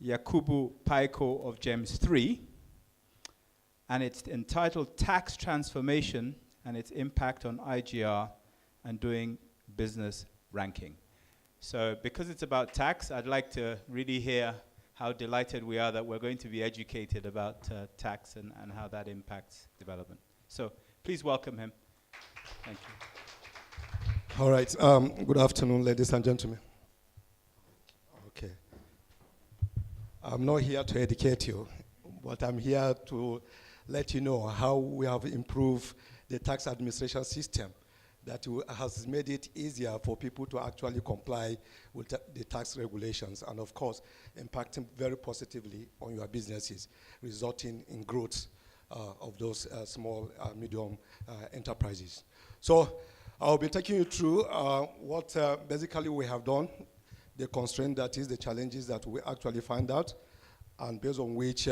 Yakubu Paiko of GEMS 3, and it's entitled Tax Transformation and its Impact on IGR and Doing Business Ranking. So because it's about tax, I'd like to really hear how delighted we are that we're going to be educated about tax and how that impacts development. So please welcome him. Thank you. All right. Good afternoon, ladies and gentlemen. Okay. I'm not here to educate you, but I'm here to let you know how we have improved the tax administration system that has made it easier for people to actually comply with the tax regulations, and of course, impacting very positively on your businesses, resulting in growth of those small, medium enterprises. So I'll be taking you through what basically we have done, the constraint that is, the challenges that we actually find out, and based on which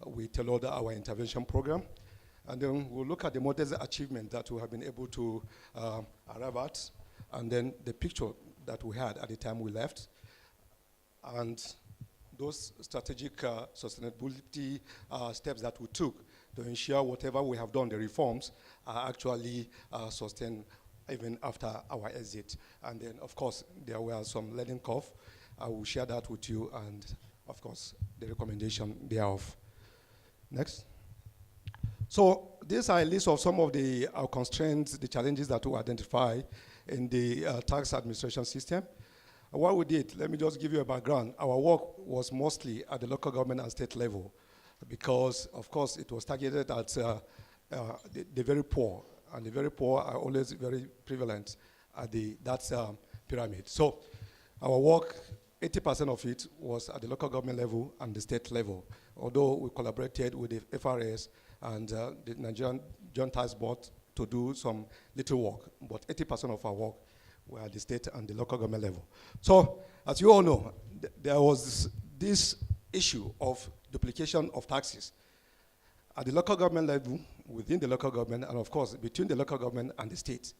we tailored our intervention program. And then we'll look at the modest achievement that we have been able to arrive at, and then the picture that we had at the time we left, and those strategic sustainability steps that we took to ensure whatever we have done, the reforms, are actually sustained even after our exit. And then, of course, there were some learning curve. I will share that with you, and, of course, the recommendation thereof. Next. So these are a list of some of the constraints, the challenges that we identify in the tax administration system. What we did, let me just give you a background. Our work was mostly at the local government and state level because, of course, it was targeted at the very poor, and the very poor are always very prevalent at that pyramid. So our work, 80% of it was at the local government level and the state level, although we collaborated with the FRS and the Nigerian Joint Tax Board to do some little work, but 80% of our work were at the state and the local government level. So, as you all know, there was this issue of duplication of taxes at the local government level, within the local government, and of course, between the local government and the state.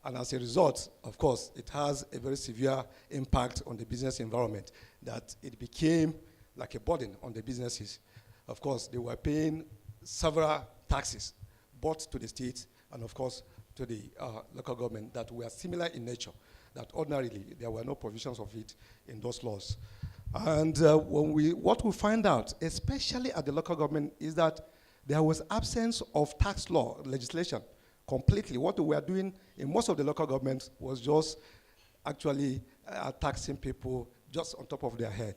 And as a result, of course, it has a very severe impact on the business environment, that it became like a burden on the businesses. Of course, they were paying several taxes, both to the state and, of course, to the local government that were similar in nature, that ordinarily there were no provisions of it in those laws. And what we find out, especially at the local government, is that there was absence of tax law legislation completely. What we were doing in most of the local governments was just actually taxing people just on top of their head.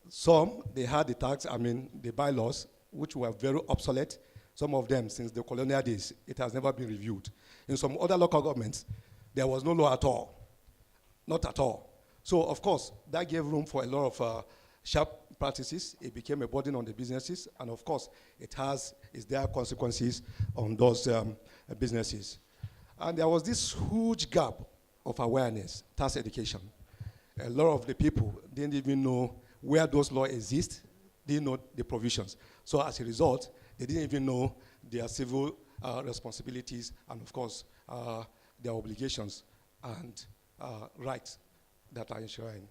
Some, they had the bylaws, which were very obsolete. Some of them, since the colonial days, it has never been reviewed. In some other local governments, there was no law at all. Not at all. So, of course, that gave room for a lot of sharp practices. It became a burden on the businesses, and of course, there are consequences on those businesses. And there was this huge gap of awareness, tax education. A lot of the people didn't even know where those laws exist, didn't know the provisions. So as a result, they didn't even know their civil responsibilities and, of course, their obligations and rights that are enshrined.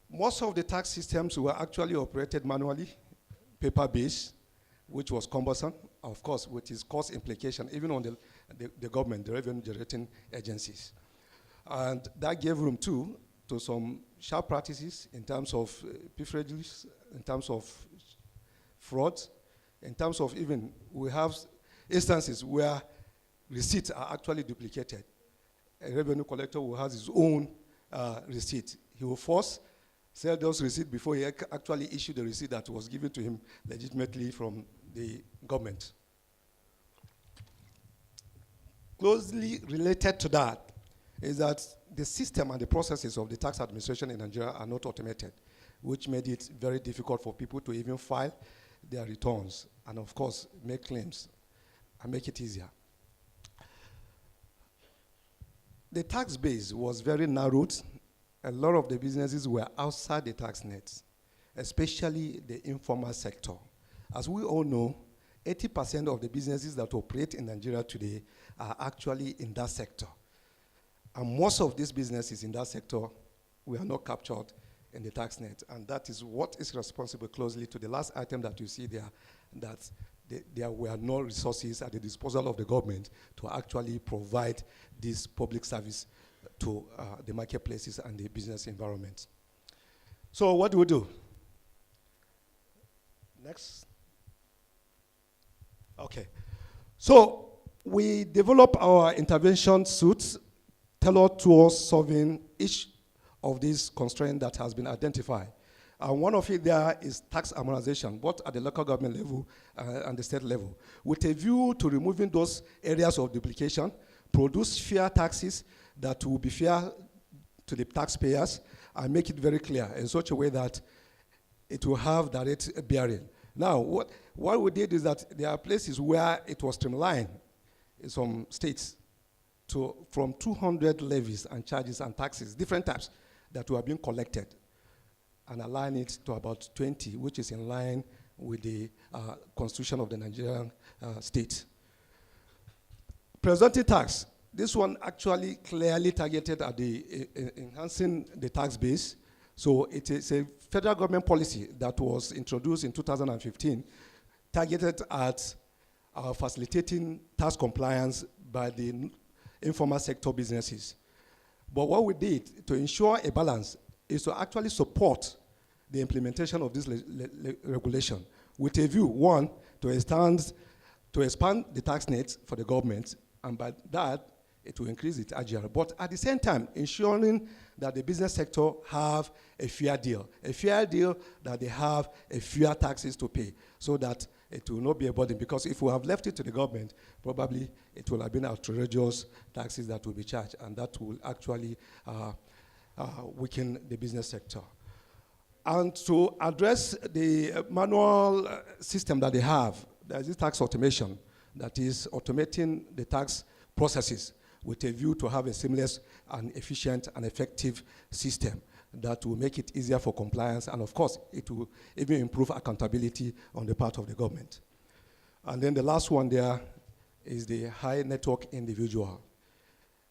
Most of the tax systems were actually operated manually, paper-based, which was cumbersome, of course, with its cost implication, even on the government, the revenue-generating agencies. And that gave room, too, to some sharp practices in terms of pilferages, in terms of fraud, in terms of even, we have instances where receipts are actually duplicated. A revenue collector who has his own receipt, he will first sell those receipts before he actually issue the receipt that was given to him legitimately from the government. Closely related to that is that the system and the processes of the tax administration in Nigeria are not automated, which made it very difficult for people to even file their returns and, of course, make claims and make it easier. The tax base was very narrowed. A lot of the businesses were outside the tax net, especially the informal sector. As we all know, 80% of the businesses that operate in Nigeria today are actually in that sector. And most of these businesses in that sector were not captured in the tax net. And that is what is responsible closely to the last item that you see there, that there were no resources at the disposal of the government to actually provide this public service to the marketplaces and the business environment. So what do we do? Next. Okay. So we develop our intervention suits tailored towards solving each of these constraints that has been identified. And one of it there is tax harmonization, both at the local government level and the state level, with a view to removing those areas of duplication, produce fair taxes that will be fair to the taxpayers, and make it very clear in such a way that it will have direct bearing. Now, what we did is that there are places where it was streamlined in some states from 200 levies and charges and taxes, different types, that were being collected, and align it to about 20, which is in line with the constitution of the Nigerian state. Presumptive tax. This one actually clearly targeted at the enhancing the tax base. So it is a federal government policy that was introduced in 2015, targeted at facilitating tax compliance by the informal sector businesses. But what we did to ensure a balance is to actually support the implementation of this regulation with a view, one, to expand the tax net for the government, and by that, it will increase its IGR. But at the same time, ensuring that the business sector have a fair deal that they have a fair taxes to pay, so that it will not be a burden. Because if we have left it to the government, probably it will have been outrageous taxes that will be charged, and that will actually weaken the business sector. And to address the manual system that they have, there's this tax automation that is automating the tax processes with a view to have a seamless and efficient and effective system that will make it easier for compliance, and of course, it will even improve accountability on the part of the government. And then the last one there is the high network individual.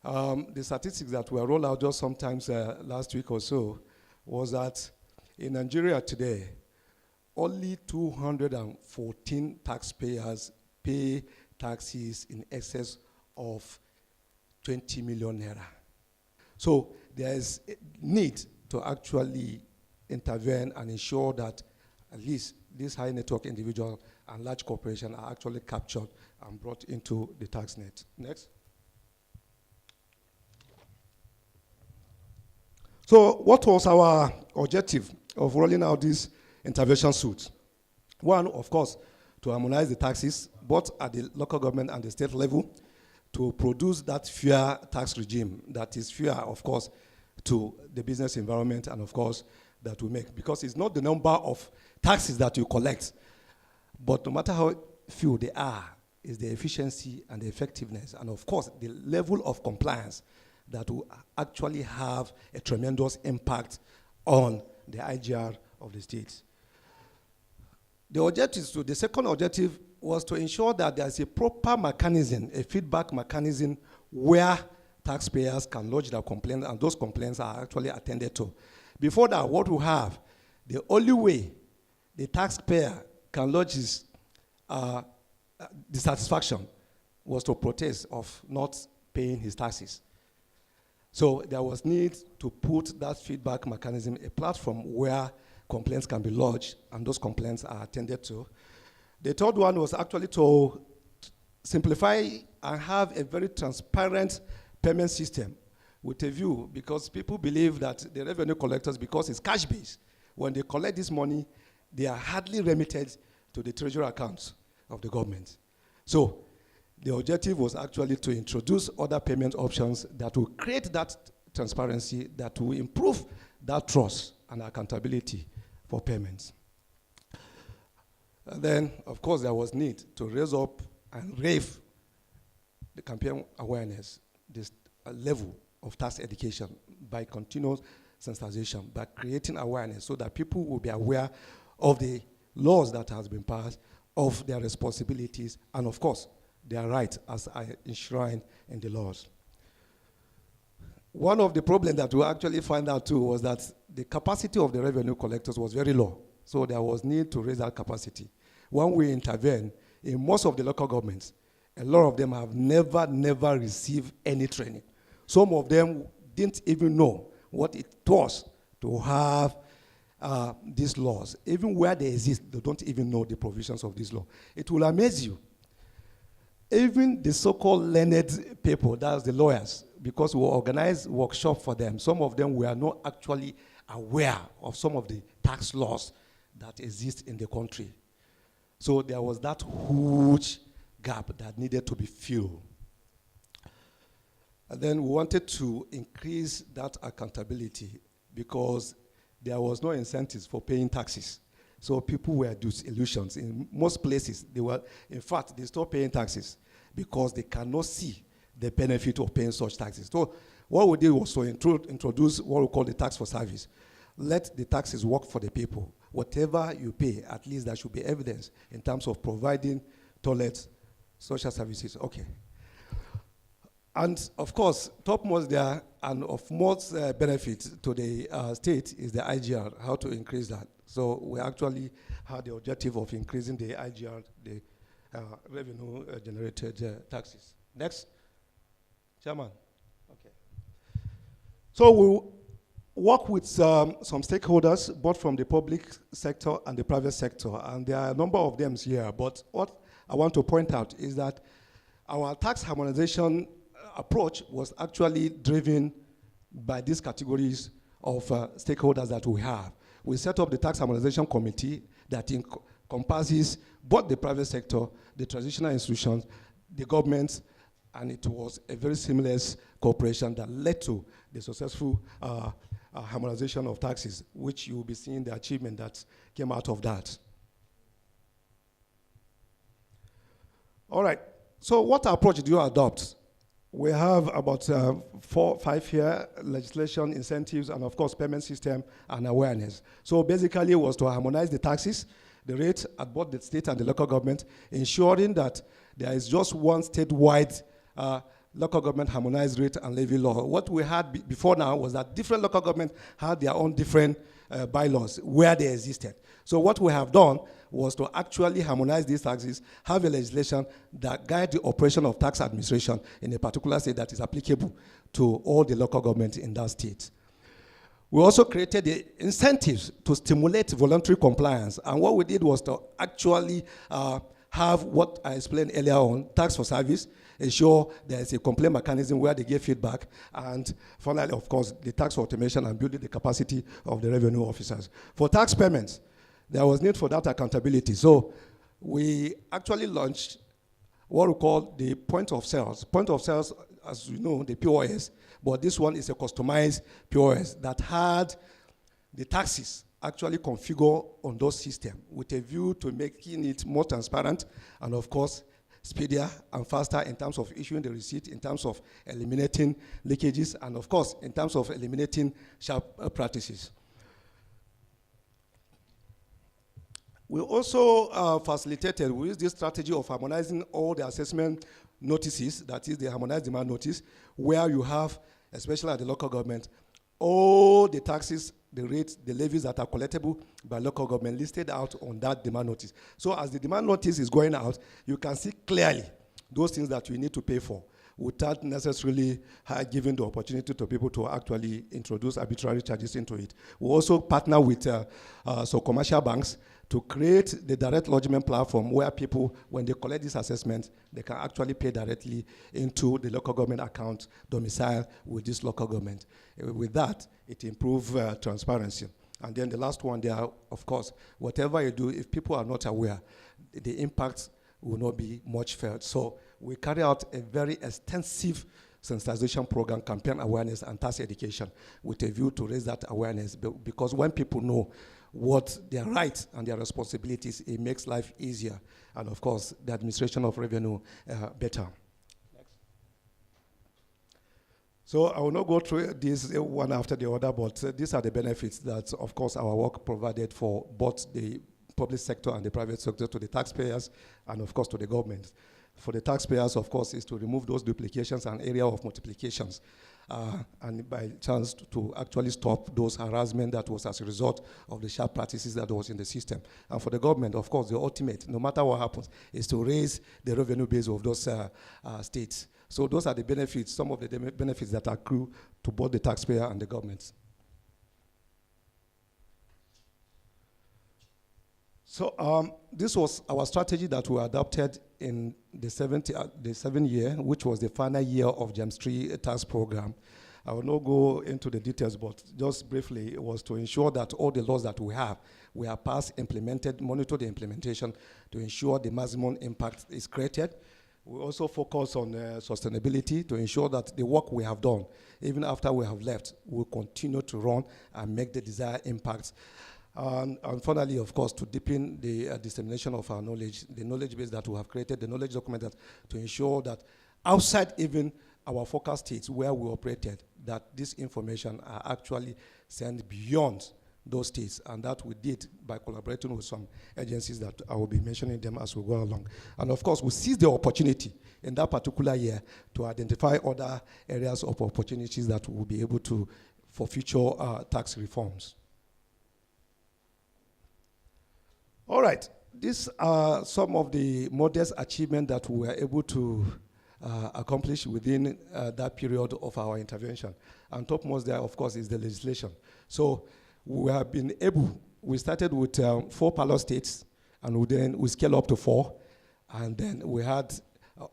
The statistics that were rolled out just sometimes last week or so was that in Nigeria today, only 214 taxpayers pay taxes in excess of 20 million naira. So there is a need to actually intervene and ensure that at least these high network individual and large corporations are actually captured and brought into the tax net. Next. So what was our objective of rolling out this intervention suit? One, of course, to harmonize the taxes, both at the local government and the state level, to produce that fair tax regime that is fair, of course, to the business environment, and of course, that we make. Because it's not the number of taxes that you collect, but no matter how few they are, is the efficiency and the effectiveness, and of course, the level of compliance that will actually have a tremendous impact on the IGR of the state. The second objective was to ensure that there's a proper mechanism, a feedback mechanism, where taxpayers can lodge their complaints, and those complaints are actually attended to. Before that, what we have, the only way the taxpayer can lodge his dissatisfaction was to protest of not paying his taxes. So there was need to put that feedback mechanism, a platform where complaints can be lodged and those complaints are attended to. The third one was actually to simplify and have a very transparent payment system with a view, because people believe that the revenue collectors, because it's cash-based, when they collect this money, they are hardly remitted to the treasury accounts of the government. So the objective was actually to introduce other payment options that will create that transparency, that will improve that trust and accountability for payments. And then, of course, there was need to raise up and rave the campaign awareness, this level of tax education by continuous sensitization, by creating awareness so that people will be aware of the laws that has been passed, of their responsibilities, and of course, their rights as enshrined in the laws. One of the problems that we actually found out too was that the capacity of the revenue collectors was very low. So there was need to raise that capacity. When we intervened, in most of the local governments, a lot of them have never received any training. Some of them didn't even know what it was to have these laws. Even where they exist, they don't even know the provisions of this law. It will amaze you. Even the so-called learned people, that's the lawyers, because we organize workshops for them, some of them were not actually aware of some of the tax laws that exist in the country. So there was that huge gap that needed to be filled. And then we wanted to increase that accountability because there was no incentives for paying taxes. So people were disillusioned. In most places, in fact, they stopped paying taxes because they cannot see the benefit of paying such taxes. So what we did was to introduce what we call the tax for service. Let the taxes work for the people. Whatever you pay, at least there should be evidence in terms of providing toilets, social services. Okay. And of course, topmost there and of most benefit to the state is the IGR, how to increase that. So we actually had the objective of increasing the IGR, the revenue generated taxes. Next. Chairman. Okay. So we work with some stakeholders, both from the public sector and the private sector, and there are a number of them here. But what I want to point out is that our tax harmonization approach was actually driven by these categories of stakeholders that we have. We set up the Tax Harmonization Committee that encompasses both the private sector, the traditional institutions, the government, and it was a very seamless cooperation that led to the successful harmonization of taxes, which you will be seeing the achievement that came out of that. All right, so what approach do you adopt? We have about 4 or 5 here, legislation, incentives, and of course payment system and awareness. So basically it was to harmonize the taxes, the rate at both the state and the local government, ensuring that there is just one statewide local government harmonized rate and levy law. What we had before now was that different local governments had their own different bylaws where they existed. So what we have done was to actually harmonize these taxes, have a legislation that guides the operation of tax administration in a particular state that is applicable to all the local governments in that state. We also created the incentives to stimulate voluntary compliance. And what we did was to actually have what I explained earlier on, tax for service, ensure there is a complaint mechanism where they give feedback, and finally, of course, the tax automation and building the capacity of the revenue officers. For tax payments, there was need for that accountability. So we actually launched what we call the point of sales. Point of sales, as you know, the POS, but this one is a customized POS that had the taxes actually configured on those systems with a view to making it more transparent and, of course, speedier and faster in terms of issuing the receipt, in terms of eliminating leakages, and, of course, in terms of eliminating sharp practices. We also facilitated with this strategy of harmonizing all the assessment notices, that is the harmonized demand notice, where you have, especially at the local government, all the taxes, the rates, the levies that are collectible by local government listed out on that demand notice. So as the demand notice is going out, you can see clearly those things that you need to pay for without necessarily giving the opportunity to people to actually introduce arbitrary charges into it. We also partner with some commercial banks to create the direct lodgement platform where people, when they collect this assessment, they can actually pay directly into the local government account domicile with this local government. With that, it improves transparency. And then the last one there, of course, whatever you do, if people are not aware, the impact will not be much felt. So we carry out a very extensive sensitization program, campaign awareness, and tax education with a view to raise that awareness. Because when people know what their rights and their responsibilities, it makes life easier. And of course, the administration of revenue better. Next. So I will not go through this one after the other, but these are the benefits that, of course, our work provided for both the public sector and the private sector, to the taxpayers and, of course, to the government. For the taxpayers, of course, is to remove those duplications and area of multiplications. and by chance to actually stop those harassment that was as a result of the sharp practices that was in the system. And for the government, of course, the ultimate, no matter what happens, is to raise the revenue base of those states. So those are the benefits, some of the benefits that accrue to both the taxpayer and the government. So this was our strategy that we adopted in the 7th year, which was the final year of GEMS 3 tax program. I will not go into the details, but just briefly, it was to ensure that all the laws that we have passed, implemented, monitor the implementation to ensure the maximum impact is created. We also focus on sustainability to ensure that the work we have done, even after we have left, will continue to run and make the desired impact. And finally, of course, to deepen the dissemination of our knowledge, the knowledge base that we have created, the knowledge document that to ensure that outside even our focus states where we operated, that this information are actually sent beyond those states, and that we did by collaborating with some agencies that I will be mentioning them as we go along. And of course, we seized the opportunity in that particular year to identify other areas of opportunities that we will be able to, for future tax reforms. All right, these are some of the modest achievements that we were able to accomplish within that period of our intervention. And topmost there, of course, is the legislation. So we have been able, we started with 4 pilot states, and then we scaled up to 4. And then we had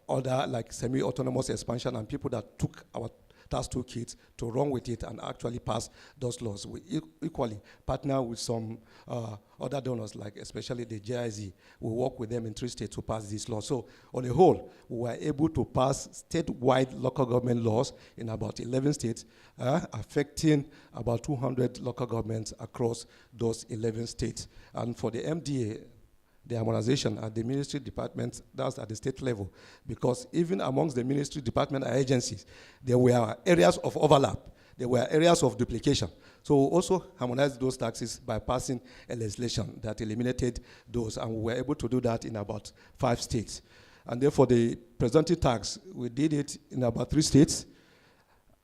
other like semi-autonomous expansion and people that took our tax toolkits to run with it and actually pass those laws. We equally partner with some other donors, like especially the GIZ. We work with them in 3 states to pass these laws. So on the whole, we were able to pass statewide local government laws in about 11 states, affecting about 200 local governments across those 11 states. And for the MDA, the harmonization at the ministry department, that's at the state level, because even amongst the ministry department agencies, there were areas of overlap, there were areas of duplication. So we also harmonized those taxes by passing a legislation that eliminated those, and we were able to do that in about 5 states. And therefore the presumptive tax, we did it in about 3 states,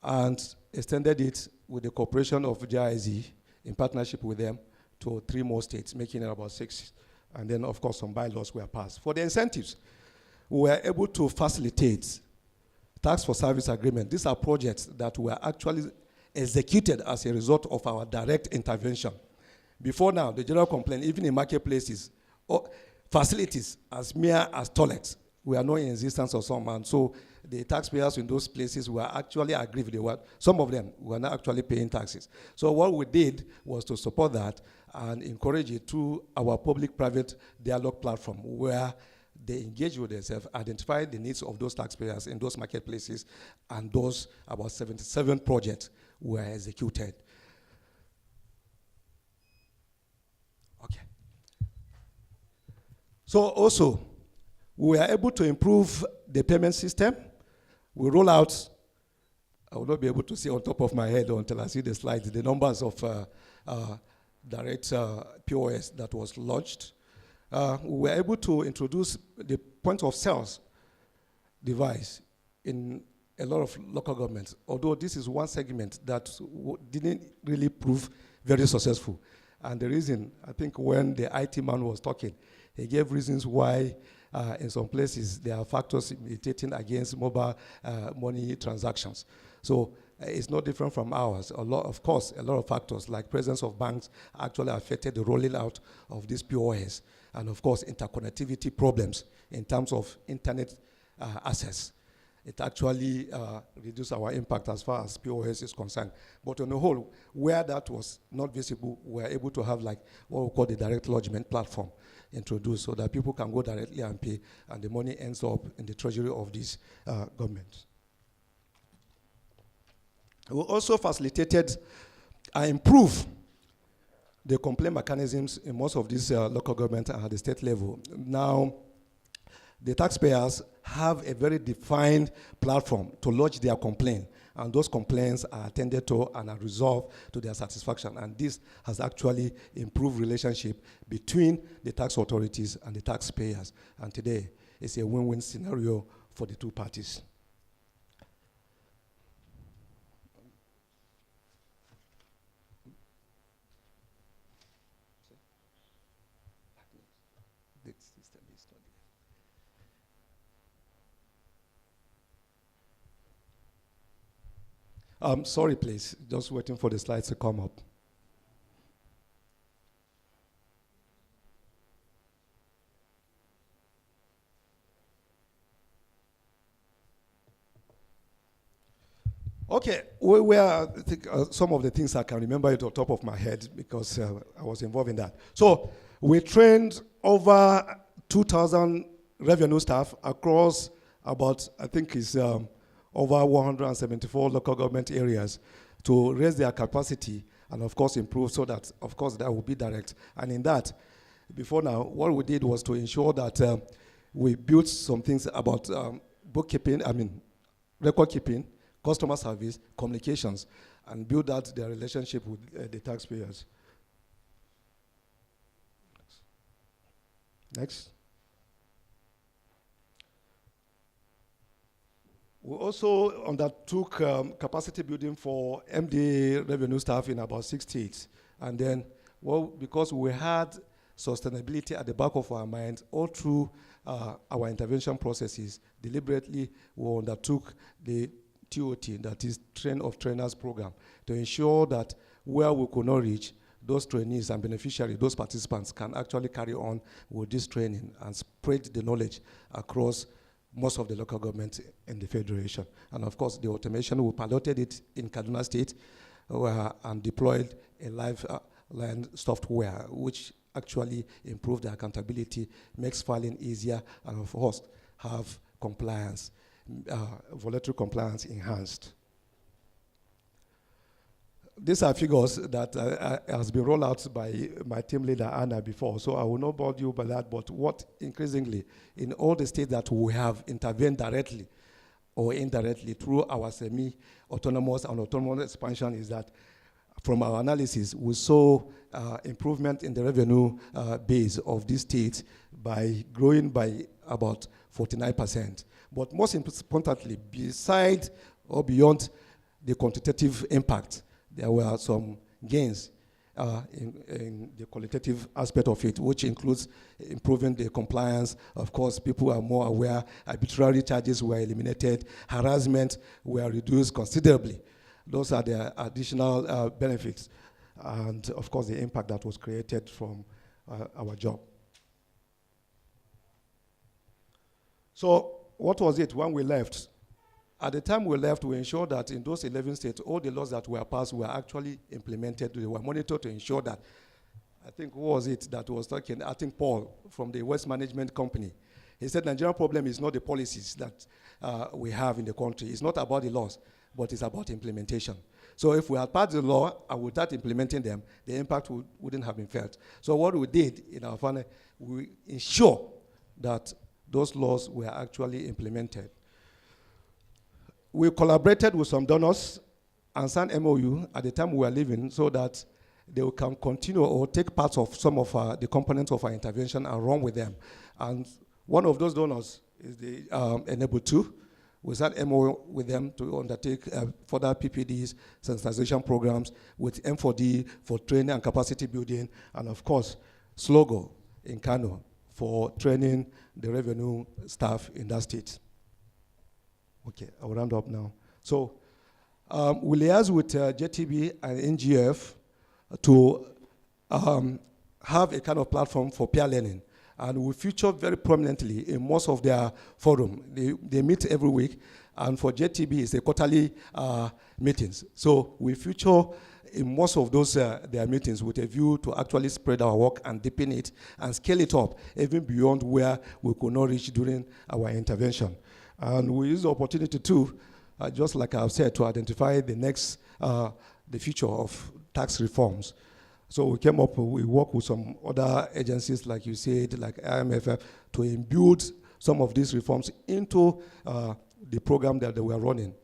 and extended it with the cooperation of GIZ in partnership with them to 3 more states, making it about 6. And then, of course, some bylaws were passed. For the incentives, we were able to facilitate tax for service agreement. These are projects that were actually executed as a result of our direct intervention. Before now, the general complaint, even in marketplaces, facilities as mere as toilets were not in existence or some, and so the taxpayers in those places were actually aggrieved. Some of them were not actually paying taxes. So what we did was to support that and encourage it through our public-private dialogue platform, where they engage with themselves, identify the needs of those taxpayers in those marketplaces, and those about 77 projects were executed. Okay. So also, we were able to improve the payment system. We roll out, I will not be able to see on top of my head until I see the slides, the numbers of direct POS that was launched. We were able to introduce the point of sales device in a lot of local governments, although this is one segment that didn't really prove very successful. And the reason, I think when the IT man was talking, he gave reasons why in some places there are factors militating against mobile money transactions. So it's not different from ours. Of course, a lot of factors like presence of banks actually affected the rolling out of this POS. And of course, interconnectivity problems in terms of internet access. It actually reduced our impact as far as POS is concerned. But on the whole, where that was not visible, we were able to have like what we call the direct lodgement platform introduced so that people can go directly and pay, and the money ends up in the treasury of these governments. We also facilitated and improved the complaint mechanisms in most of these local governments at the state level. Now, the taxpayers have a very defined platform to lodge their complaint, and those complaints are attended to and are resolved to their satisfaction. And this has actually improved relationship between the tax authorities and the taxpayers. And today, it's a win-win scenario for the 2 parties. Sorry, please. Just waiting for the slides to come up. Okay, I think some of the things I can remember it on top of my head because I was involved in that. So we trained over 2,000 revenue staff across about, I think it's over 174 local government areas to raise their capacity and of course improve so that, of course, that will be direct. And in that, before now, what we did was to ensure that we built some things about bookkeeping, record keeping, customer service, communications, and build out their relationship with the taxpayers. Next. We also undertook capacity building for MDA revenue staff in about 6 states. And then, well, because we had sustainability at the back of our minds all through our intervention processes, deliberately we undertook the TOT, that is Train of Trainers program, to ensure that where we could not reach, those trainees and beneficiaries, those participants can actually carry on with this training and spread the knowledge across most of the local governments in the Federation. And of course, the automation, we piloted it in Kaduna State and deployed a live line software, which actually improved the accountability, makes filing easier, and of course, have compliance, voluntary compliance enhanced. These are figures that has been rolled out by my team leader, Anna, before, so I will not bore you by that, but what increasingly, in all the states that we have intervened directly or indirectly through our semi-autonomous and autonomous expansion is that from our analysis, we saw improvement in the revenue base of these states by growing by about 49%. But most importantly, besides or beyond the quantitative impact, there were some gains in the qualitative aspect of it, which includes improving the compliance. Of course, people are more aware. Arbitrary charges were eliminated. Harassment were reduced considerably. Those are the additional benefits. And of course, the impact that was created from our job. So what was it when we left? At the time we left, we ensured that in those 11 states, all the laws that were passed were actually implemented. They were monitored to ensure that, I think, who was it that was talking? I think Paul from the Waste Management Company. He said Nigerian problem is not the policies that we have in the country. It's not about the laws, but it's about implementation. So if we had passed the law and we start implementing them, the impact wouldn't have been felt. So what we did in our family, we ensure that those laws were actually implemented. We collaborated with some donors and signed MOU at the time we were leaving so that they can continue or take part of some of the components of our intervention and run with them. And one of those donors is the Enable 2. We signed MOU with them to undertake further PPDs, sensitization programs with M4D for training and capacity building, and of course, SLOGO in Kano for training the revenue staff in that state. Okay, I'll round up now. So we liaise with JTB and NGF to have a kind of platform for peer learning. And we feature very prominently in most of their forum. They meet every week, and for JTB, it's a quarterly meetings. So we feature in most of those their meetings with a view to actually spread our work and deepen it and scale it up, even beyond where we could not reach during our intervention. And we use the opportunity too, just like I've said, to identify the next, the future of tax reforms. So we came up, we work with some other agencies, like you said, like IMF, to imbue some of these reforms into the program that they were running.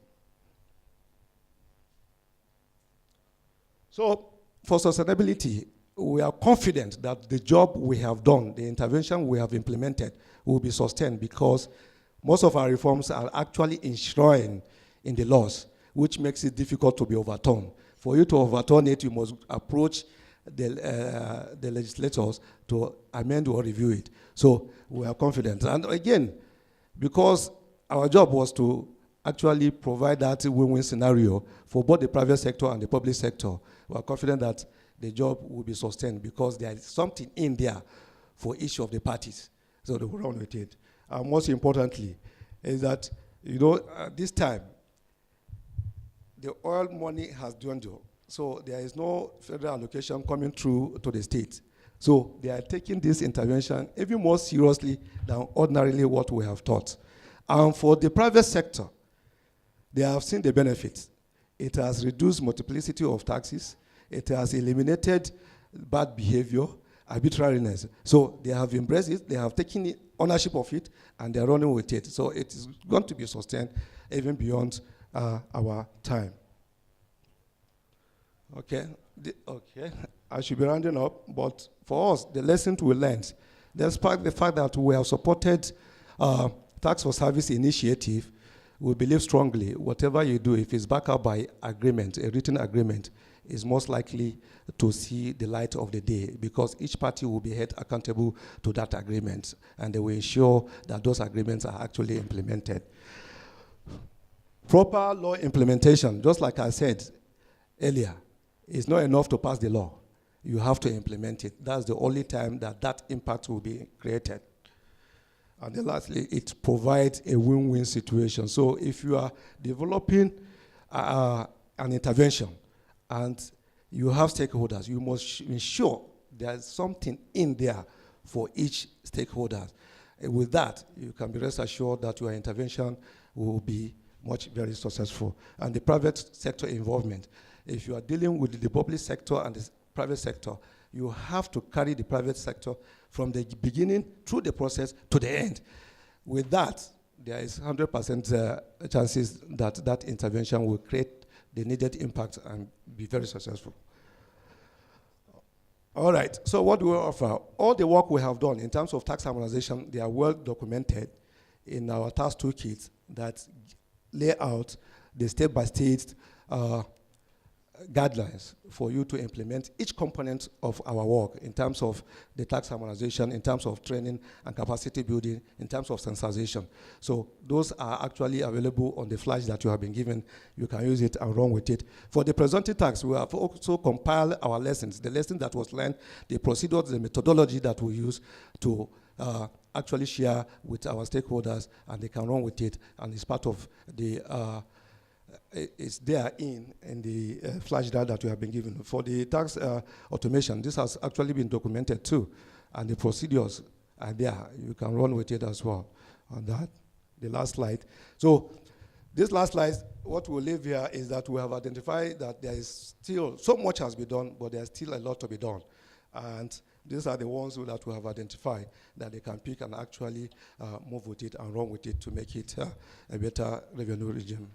So for sustainability, we are confident that the job we have done, the intervention we have implemented, will be sustained because most of our reforms are actually enshrined in the laws, which makes it difficult to be overturned. For you to overturn it, you must approach the legislators to amend or review it. So we are confident. And again, because our job was to actually provide that win-win scenario for both the private sector and the public sector, we are confident that the job will be sustained because there is something in there for each of the parties. So they will run with it. And most importantly, is that, this time, the oil money has dwindled. So there is no federal allocation coming through to the state. So they are taking this intervention even more seriously than ordinarily what we have thought. And for the private sector, they have seen the benefits. It has reduced multiplicity of taxes. It has eliminated bad behavior, arbitrariness. So they have embraced it, they have taken ownership of it, and they're running with it. So it is going to be sustained even beyond our time. Okay, I should be rounding up, but for us, the lesson we learned, despite the fact that we have supported Tax for Service initiative, we believe strongly whatever you do, if it's backed up by agreement, a written agreement, is most likely to see the light of the day because each party will be held accountable to that agreement and they will ensure that those agreements are actually implemented. Proper law implementation, just like I said earlier, is not enough to pass the law. You have to implement it. That's the only time that that impact will be created. And then lastly, it provides a win-win situation. So if you are developing an intervention and you have stakeholders, you must ensure there's something in there for each stakeholder. And with that, you can be rest assured that your intervention will be very successful. And the private sector involvement, if you are dealing with the public sector and the private sector, you have to carry the private sector from the beginning through the process to the end. With that, there is 100% chances that that intervention will create the needed impact and be very successful. All right, so what do we offer? All the work we have done in terms of tax harmonization, they are well documented in our tax toolkit that lay out the step-by-step guidelines for you to implement each component of our work in terms of the tax harmonization, in terms of training and capacity building, in terms of sensitization. So those are actually available on the flash that you have been given. You can use it and run with it. For the presumptive tax, we have also compiled our lessons, the lesson that was learned, the procedures, the methodology that we use to actually share with our stakeholders, and they can run with it, and it's part of the it's there in the flash drive that we have been given. For the tax automation, this has actually been documented too, and the procedures are there. You can run with it as well on that. The last slide. So this last slide, what we'll leave here is that we have identified that there is still, so much has been done, but there's still a lot to be done. And these are the ones that we have identified that they can pick and actually move with it and run with it to make it a better revenue regime.